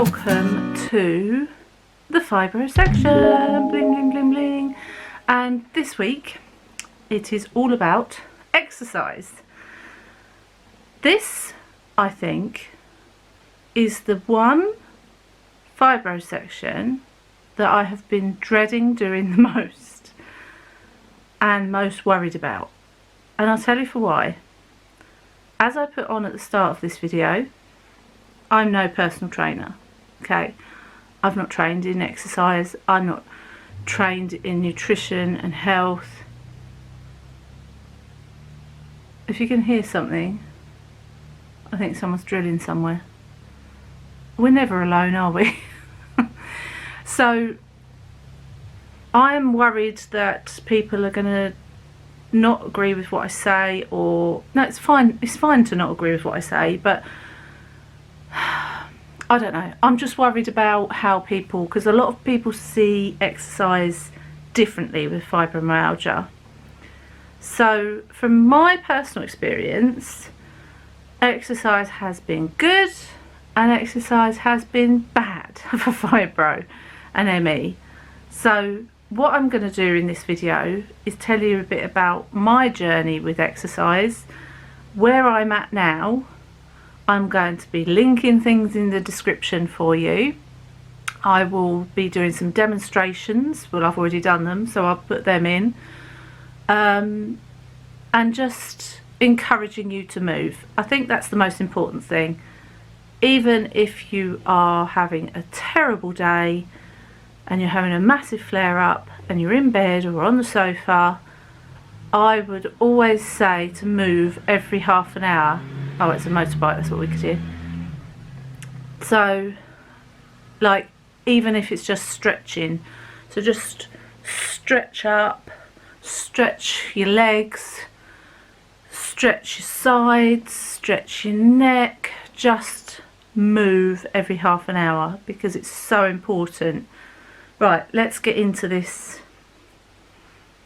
welcome to the fibro section. Bling bling bling bling. And this week it is all about exercise. This, I think, is the one fibro section that I have been dreading doing the most and most worried about, and I'll tell you for why. As I put on at the start of this video, I'm no personal trainer, okay? I've not trained in exercise, I'm not trained in nutrition and health. If you can hear something, I think someone's drilling somewhere. We're never alone, are we? So I'm worried that people are going to not agree with what I say, or no, it's fine to not agree with what I say, but I don't know, I'm just worried about how people, because a lot of people see exercise differently with fibromyalgia. So from my personal experience, exercise has been good and exercise has been bad for fibro and M.E. So what I'm going to do in this video is tell you a bit about my journey with exercise, where I'm at now. I'm going to be linking things in the description for you. I will be doing some demonstrations. Well, I've already done them, so I'll put them in. And just encouraging you to move. I think that's the most important thing. Even if you are having a terrible day and you're having a massive flare-up and you're in bed or on the sofa, I would always say to move every half an hour. Oh, it's a motorbike, that's what we could hear. So, like, even if it's just stretching, so just stretch up, stretch your legs, stretch your sides, stretch your neck, just move every half an hour because it's so important. Right, let's get into this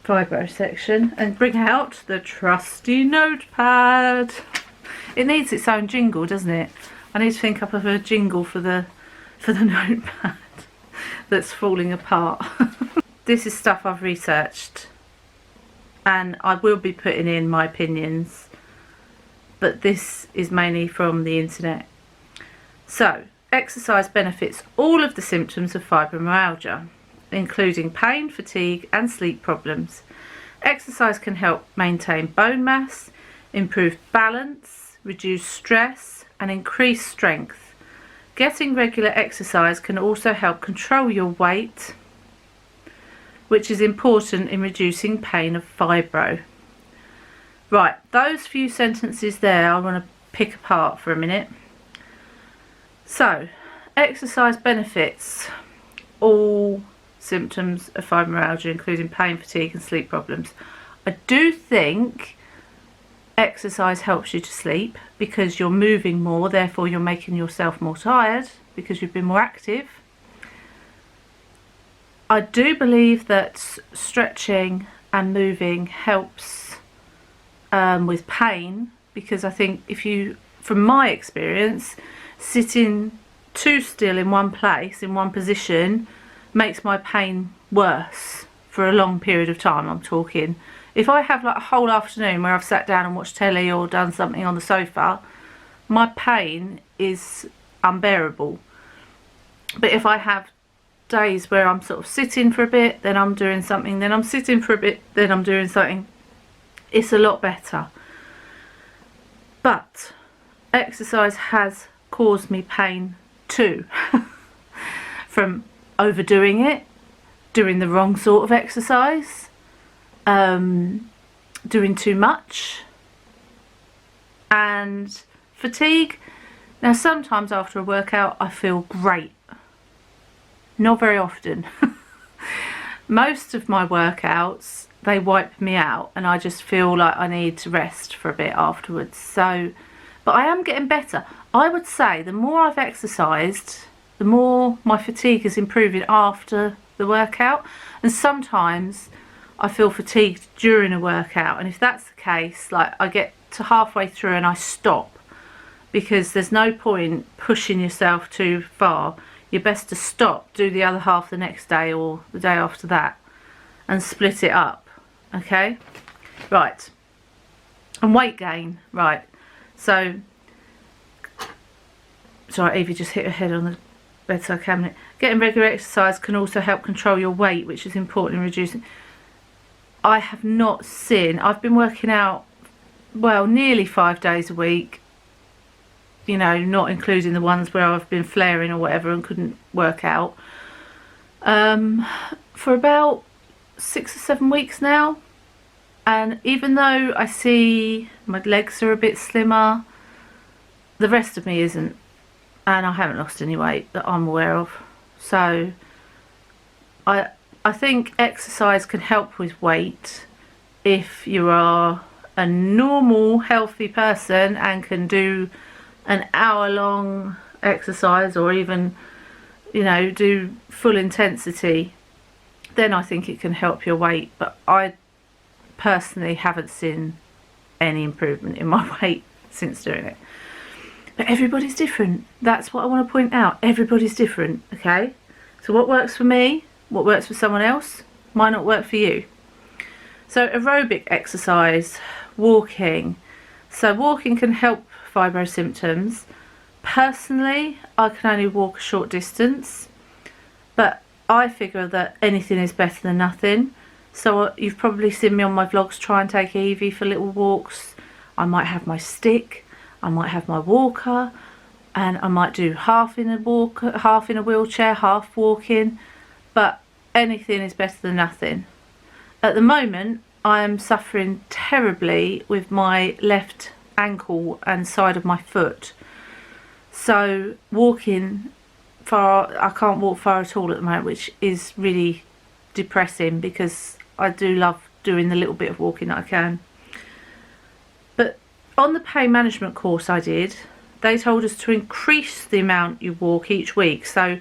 fibro section and bring out the trusty notepad. It needs its own jingle, doesn't it? I need to think up of a jingle for the notepad that's falling apart. This is stuff I've researched and I will be putting in my opinions, but this is mainly from the internet. So, exercise benefits all of the symptoms of fibromyalgia, including pain, fatigue and sleep problems. Exercise can help maintain bone mass, improve balance, reduce stress and increase strength. Getting regular exercise can also help control your weight, which is important in reducing pain of fibro. Right, those few sentences there I want to pick apart for a minute. So, exercise benefits all symptoms of fibromyalgia, including pain, fatigue and sleep problems. I do think exercise helps you to sleep because you're moving more, therefore you're making yourself more tired because you've been more active. I do believe that stretching and moving helps with pain, because I think if you, from my experience, sitting too still in one place, in one position, makes my pain worse for a long period of time. I'm talking, if I have like a whole afternoon where I've sat down and watched telly or done something on the sofa, my pain is unbearable. But if I have days where I'm sort of sitting for a bit, then I'm doing something, then I'm sitting for a bit, then I'm doing something, it's a lot better. But exercise has caused me pain too from overdoing it, doing the wrong sort of exercise, doing too much, and fatigue. Now sometimes after a workout I feel great, not very often. Most of my workouts, they wipe me out and I just feel like I need to rest for a bit afterwards. So, but I am getting better. I would say the more I've exercised, the more my fatigue is improving after the workout. And sometimes I feel fatigued during a workout, and if that's the case, like I get to halfway through and I stop because there's no point pushing yourself too far. You're best to stop, do the other half the next day or the day after that, and split it up. Okay, right. And weight gain, right. So, sorry, Evie just hit her head on the bedside cabinet. Getting regular exercise can also help control your weight, which is important in reducing. I have not seen, I've been working out, well, nearly 5 days a week, you know, not including the ones where I've been flaring or whatever and couldn't work out, for about 6 or 7 weeks now. And even though I see my legs are a bit slimmer, the rest of me isn't, and I haven't lost any weight that I'm aware of. So I think exercise can help with weight if you are a normal healthy person and can do an hour-long exercise, or even, you know, do full intensity. Then I think it can help your weight. But I personally haven't seen any improvement in my weight since doing it. But everybody's different. That's what I want to point out. Everybody's different, okay? So what works for me, what works for someone else, might not work for you. So aerobic exercise, walking. So walking can help fibro symptoms. Personally, I can only walk a short distance, but I figure that anything is better than nothing. So you've probably seen me on my vlogs try and take Evie for little walks. I might have my stick, I might have my walker, and I might do half in a walker, half in a wheelchair, half walking, but anything is better than nothing. At the moment, I am suffering terribly with my left ankle and side of my foot. So walking far, I can't walk far at all at the moment, which is really depressing because I do love doing the little bit of walking that I can. But on the pain management course I did, they told us to increase the amount you walk each week. So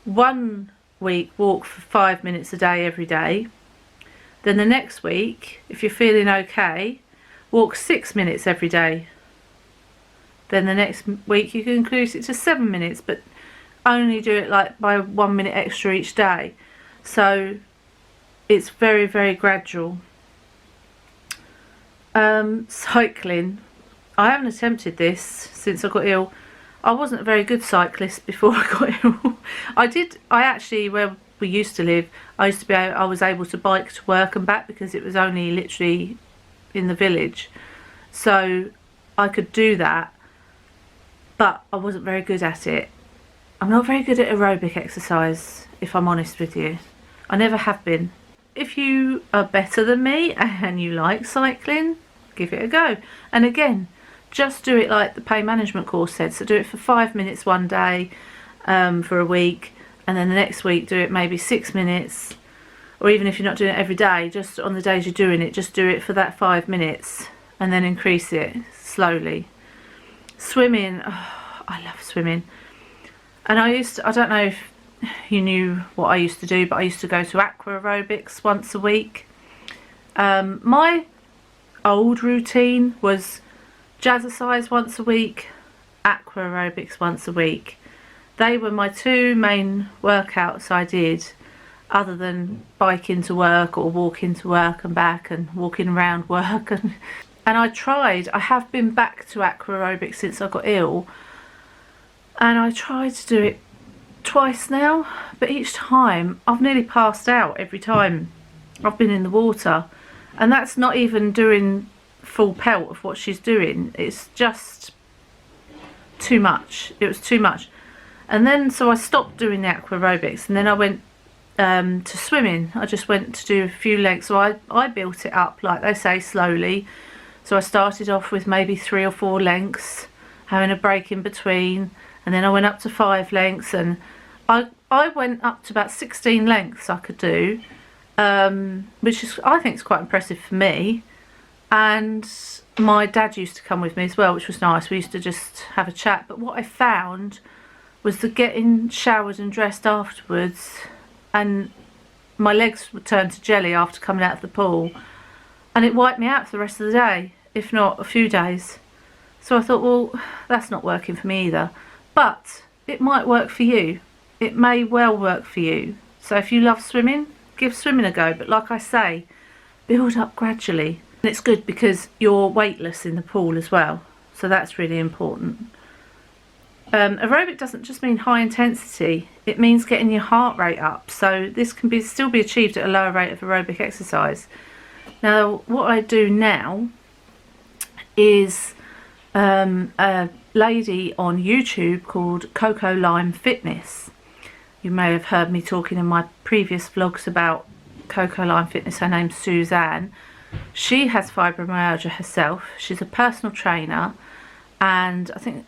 1 week walk for 5 minutes a day every day. Then the next week, if you're feeling okay, walk 6 minutes every day. Then the next week you can increase it to 7 minutes, but only do it like by 1 minute extra each day. So it's very, very gradual. Cycling. I haven't attempted this since I got ill. I wasn't a very good cyclist before I got ill. I actually, where we used to live, I was able to bike to work and back because it was only literally in the village. So I could do that, but I wasn't very good at it. I'm not very good at aerobic exercise, if I'm honest with you. I never have been. If you are better than me and you like cycling, give it a go. And again, just do it like the pain management course said. So do it for 5 minutes one day for a week, and then the next week do it maybe 6 minutes. Or even if you're not doing it every day, just on the days you're doing it, just do it for that 5 minutes and then increase it slowly. Swimming, oh, I love swimming. And I don't know if you knew what I used to do, but I used to go to aqua aerobics once a week. My old routine was jazzercise once a week, aqua aerobics once a week. They were my 2 main workouts I did, other than biking to work or walking to work and back and walking around work. And I have been back to aqua aerobics since I got ill, and I tried to do it twice now, but each time I've nearly passed out every time I've been in the water. And that's not even doing full pelt of what she's doing. It's just too much. It was too much. And then so I stopped doing the aqua aerobics, and then I went to swimming. I just went to do a few legs. So I built it up, like they say, slowly. So I started off with maybe 3 or 4 lengths, having a break in between, and then I went up to 5 lengths, and I went up to about 16 lengths I could do, which is, I think, is quite impressive for me. And my dad used to come with me as well, which was nice. We used to just have a chat. But what I found was that getting showered and dressed afterwards, and my legs would turn to jelly after coming out of the pool, and it wiped me out for the rest of the day, if not a few days. So I thought, well, that's not working for me either. But it might work for you. It may well work for you. So if you love swimming, give swimming a go. But like I say, build up gradually. And it's good because you're weightless in the pool as well. So that's really important. Aerobic doesn't just mean high intensity. It means getting your heart rate up. So this can still be achieved at a lower rate of aerobic exercise. Now, what I do now is a lady on YouTube called Coco Lime Fitness. You may have heard me talking in my previous vlogs about Coco Lime Fitness. Her name's Suzanne. She has fibromyalgia herself. She's a personal trainer, and I think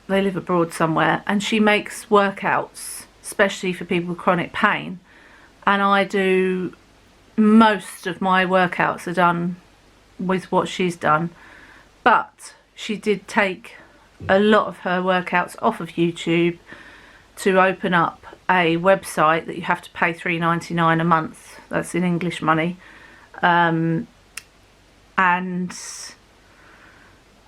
they live abroad somewhere, and she makes workouts especially for people with chronic pain, and I do most of my workouts are done with what she's done. But she did take a lot of her workouts off of YouTube to open up a website that you have to pay $3.99 a month. That's in English money. And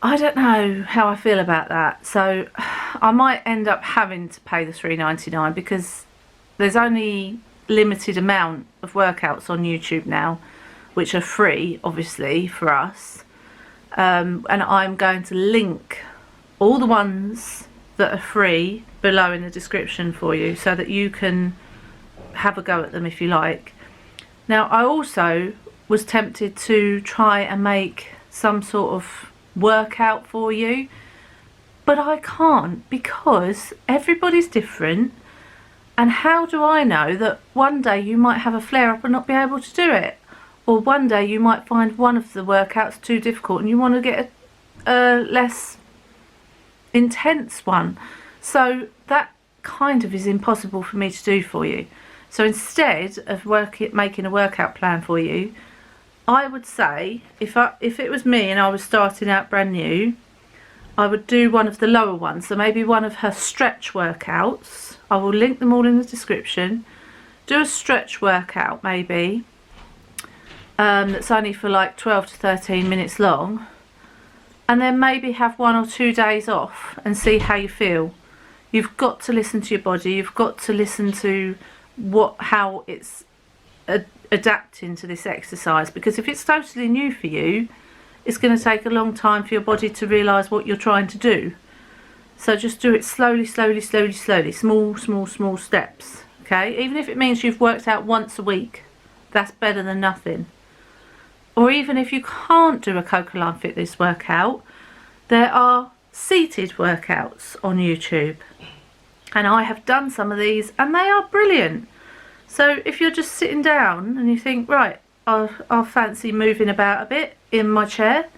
I don't know how I feel about that. So I might end up having to pay the $3.99 because there's only limited amount of workouts on YouTube now, which are free, obviously, for us. And I'm going to link all the ones that are free below in the description for you, so that you can have a go at them if you like. Now, I also was tempted to try and make some sort of workout for you, but I can't because everybody's different. And how do I know that one day you might have a flare-up and not be able to do it? Or one day you might find one of the workouts too difficult and you want to get a less intense one. So that kind of is impossible for me to do for you. So instead of making a workout plan for you, I would say if it was me and I was starting out brand new, I would do one of the lower ones. So maybe one of her stretch workouts. I will link them all in the description. Do a stretch workout maybe. That's only for like 12 to 13 minutes long. And then maybe have 1 or 2 days off and see how you feel. You've got to listen to your body. You've got to listen to how it's adapting to this exercise. Because if it's totally new for you, it's going to take a long time for your body to realise what you're trying to do. So just do it slowly, slowly, slowly, slowly. Small, small, small steps. Okay? Even if it means you've worked out once a week, that's better than nothing. Or even if you can't do a Coco Lime Fitness workout, there are seated workouts on YouTube. And I have done some of these and they are brilliant. So if you're just sitting down and you think, right, I'll fancy moving about a bit in my chair,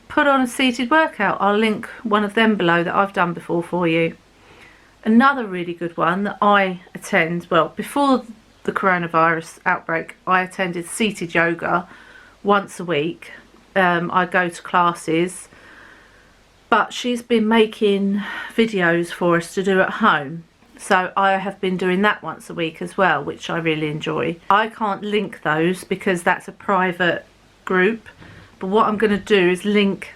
put on a seated workout. I'll link one of them below that I've done before for you. Another really good one that I attend, well, before the coronavirus outbreak, I attended seated yoga once a week. I go to classes, but she's been making videos for us to do at home. So I have been doing that once a week as well, which I really enjoy. I can't link those because that's a private group. But what I'm going to do is link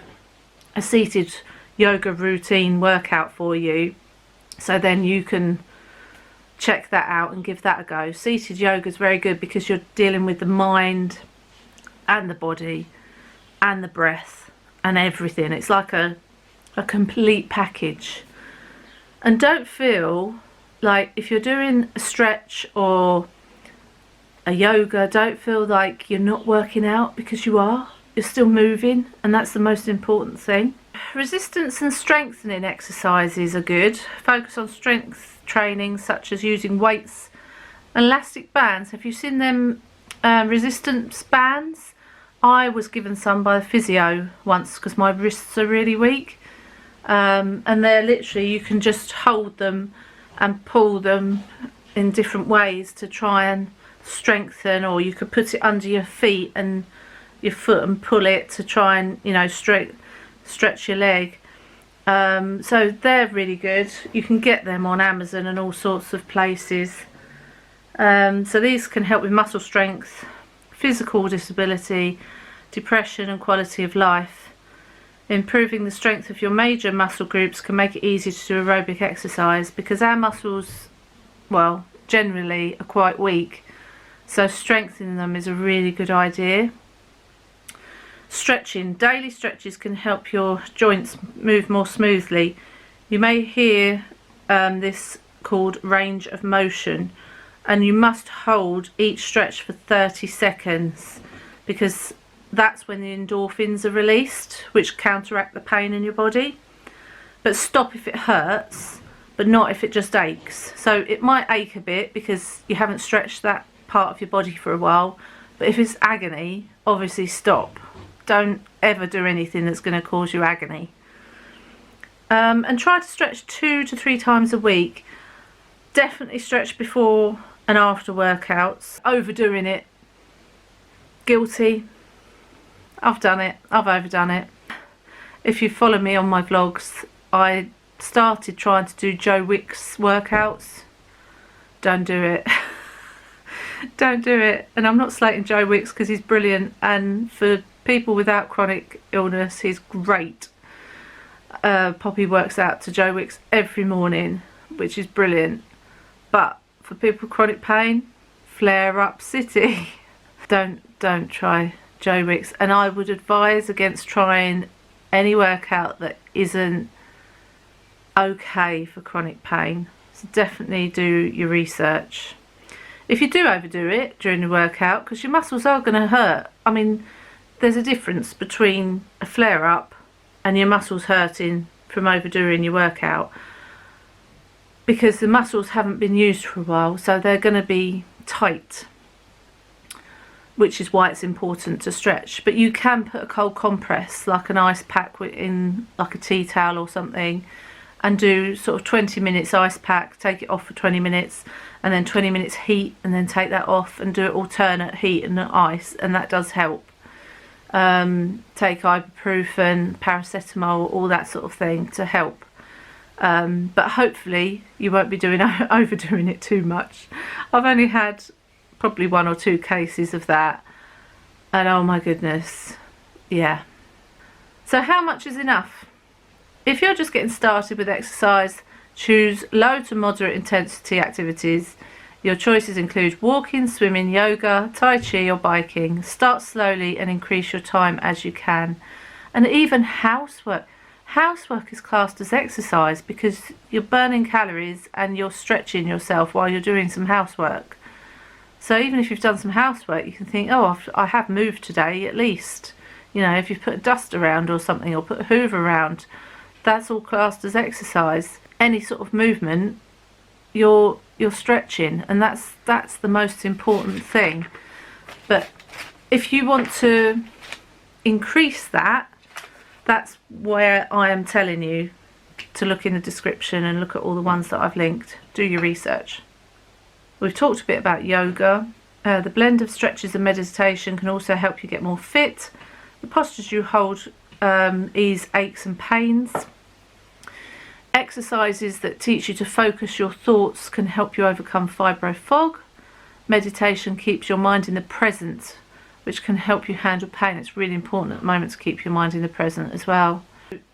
a seated yoga routine workout for you. So then you can check that out and give that a go. Seated yoga is very good because you're dealing with the mind and the body and the breath and everything. It's like a complete package. And don't feel like if you're doing a stretch or a yoga, don't feel like you're not working out, because you are. You're still moving, and that's the most important thing. Resistance and strengthening exercises are good. Focus on strength training such as using weights and elastic bands. Have you seen them resistance bands? I was given some by the physio once because my wrists are really weak. And they're literally, you can just hold them and pull them in different ways to try and strengthen, or you could put it under your feet and your foot and pull it to try and, you know, stretch your leg. So they're really good. You can get them on Amazon and all sorts of places. So these can help with muscle strength, physical disability, depression and quality of life. Improving the strength of your major muscle groups can make it easier to do aerobic exercise because our muscles, well, generally are quite weak, so strengthening them is a really good idea. Stretching. Daily stretches can help your joints move more smoothly. You may hear this called range of motion, and you must hold each stretch for 30 seconds because that's when the endorphins are released, which counteract the pain in your body. But stop if it hurts, but not if it just aches. So it might ache a bit because you haven't stretched that part of your body for a while, but if it's agony, obviously stop. Don't ever do anything that's going to cause you agony. And try to stretch 2 to 3 times a week. Definitely stretch before and after workouts. Overdoing it, guilty. I've done it, I've overdone it. If you follow me on my vlogs, I started trying to do Joe Wicks workouts. Don't do it. Don't do it. And I'm not slating Joe Wicks because he's brilliant, and for people without chronic illness he's great. Poppy works out to Joe Wicks every morning, which is brilliant. But for people with chronic pain, Flare Up City. Don't try Joe Wicks, and I would advise against trying any workout that isn't okay for chronic pain. So definitely do your research. If you do overdo it during the workout, because your muscles are going to hurt. I mean, there's a difference between a flare up and your muscles hurting from overdoing your workout, because the muscles haven't been used for a while, so they're going to be tight, which is why it's important to stretch. But you can put a cold compress, like an ice pack in like a tea towel or something, and do sort of 20 minutes ice pack, take it off for 20 minutes, and then 20 minutes heat, and then take that off and do it alternate heat and ice, and that does help. Take ibuprofen, paracetamol, all that sort of thing to help. But hopefully you won't be overdoing it too much. I've only had probably 1 or 2 cases of that, and oh my goodness, yeah. So how much is enough? If you're just getting started with exercise, choose low to moderate intensity activities. Your choices include walking, swimming, yoga, tai chi or biking. Start slowly and increase your time as you can. And even housework. Housework is classed as exercise because you're burning calories and you're stretching yourself while you're doing some housework. So even if you've done some housework, you can think, oh, I have moved today at least. You know, if you've put dust around or something, or put a hoover around, that's all classed as exercise. Any sort of movement, you're stretching, and that's the most important thing. But if you want to increase that, that's where I am telling you to look in the description and look at all the ones that I've linked. Do your research. We've talked a bit about yoga. The blend of stretches and meditation can also help you get more fit. The postures you hold ease aches and pains. Exercises that teach you to focus your thoughts can help you overcome fibro fog. Meditation keeps your mind in the present, which can help you handle pain. It's really important at the moment to keep your mind in the present as well.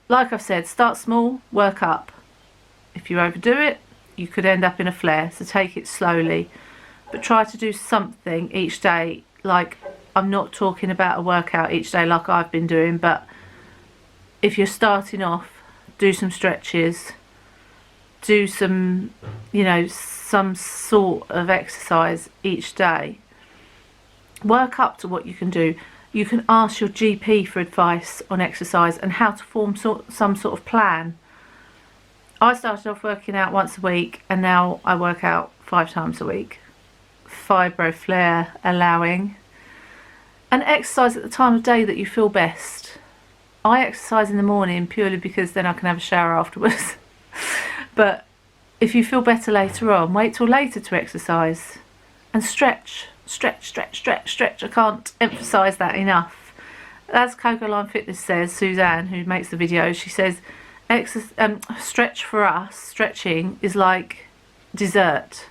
Like I've said, start small, work up. If you overdo it, you could end up in a flare, so take it slowly. But try to do something each day. Like, I'm not talking about a workout each day like I've been doing, but if you're starting off, do some stretches, do some, some sort of exercise each day. Work up to what you can do. You can ask your GP for advice on exercise and how to form some sort of plan. I started off working out once a week, and now I work out 5 times a week. Fibro flare allowing. And exercise at the time of day that you feel best. I exercise in the morning purely because then I can have a shower afterwards. But if you feel better later on, wait till later to exercise. And stretch. Stretch, stretch, stretch, stretch. I can't emphasise that enough. As Coco Line Fitness says, Suzanne, who makes the videos, she says, stretch for us, stretching is like dessert.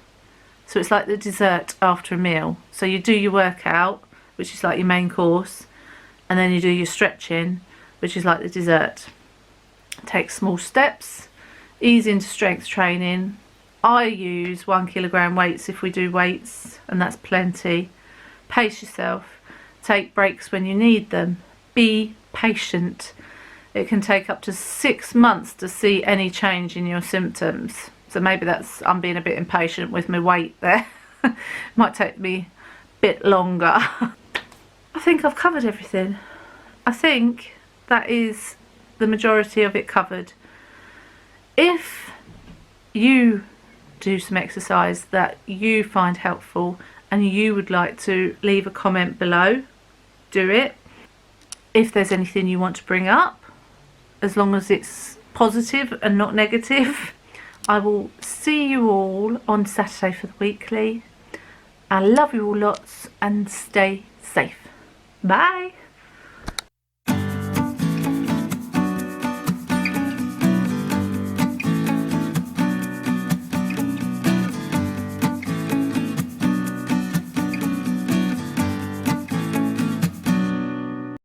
So it's like the dessert after a meal. So you do your workout, which is like your main course, and then you do your stretching, which is like the dessert. Take small steps, ease into strength training. I use 1 kilogram weights if we do weights, and that's plenty. Pace yourself, take breaks when you need them, be patient. It can take up to 6 months to see any change in your symptoms. So maybe that's, I'm being a bit impatient with my weight there. Might take me a bit longer. I think I've covered everything. I think that is the majority of it covered. If you do some exercise that you find helpful and you would like to leave a comment below, do it. If there's anything you want to bring up, as long as it's positive and not negative. I will see you all on Saturday for the weekly. I love you all lots and stay safe. Bye.